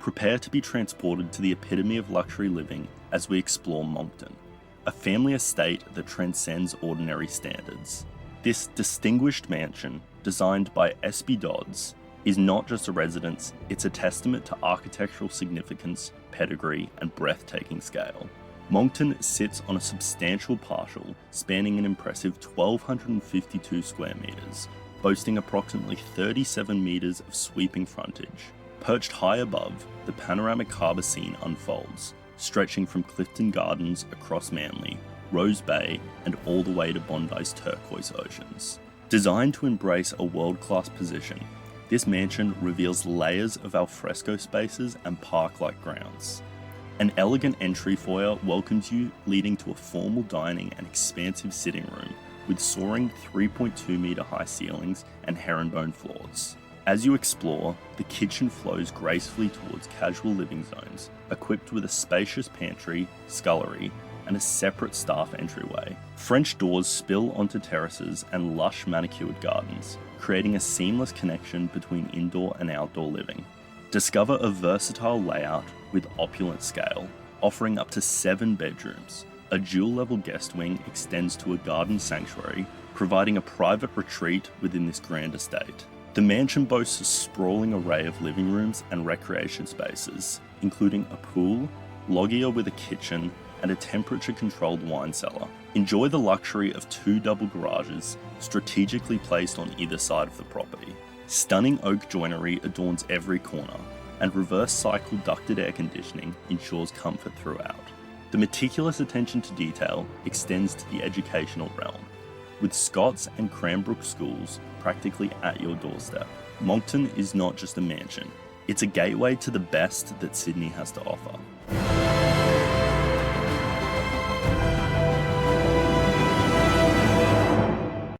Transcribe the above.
Prepare to be transported to the epitome of luxury living as we explore Monkton, a family estate that transcends ordinary standards. This distinguished mansion, designed by S.B. Dodds, is not just a residence, it's a testament to architectural significance, pedigree, and breathtaking scale. Monkton sits on a substantial parcel spanning an impressive 1,252 square metres, boasting approximately 37 metres of sweeping frontage. Perched high above, the panoramic harbour scene unfolds, stretching from Clifton Gardens across Manly, Rose Bay, and all the way to Bondi's turquoise oceans. Designed to embrace a world-class position, this mansion reveals layers of alfresco spaces and park-like grounds. An elegant entry foyer welcomes you, leading to a formal dining and expansive sitting room with soaring 3.2 metre high ceilings and herringbone floors. As you explore, the kitchen flows gracefully towards casual living zones, equipped with a spacious pantry, scullery, and a separate staff entryway. French doors spill onto terraces and lush manicured gardens, creating a seamless connection between indoor and outdoor living. Discover a versatile layout with opulent scale, offering up to 7 bedrooms. A dual-level guest wing extends to a garden sanctuary, providing a private retreat within this grand estate. The mansion boasts a sprawling array of living rooms and recreation spaces, including a pool, loggia with a kitchen, and a temperature-controlled wine cellar. Enjoy the luxury of 2 double garages, strategically placed on either side of the property. Stunning oak joinery adorns every corner, and reverse-cycle ducted air conditioning ensures comfort throughout. The meticulous attention to detail extends to the educational realm, with Scots and Cranbrook schools practically at your doorstep. Monkton is not just a mansion, it's a gateway to the best that Sydney has to offer.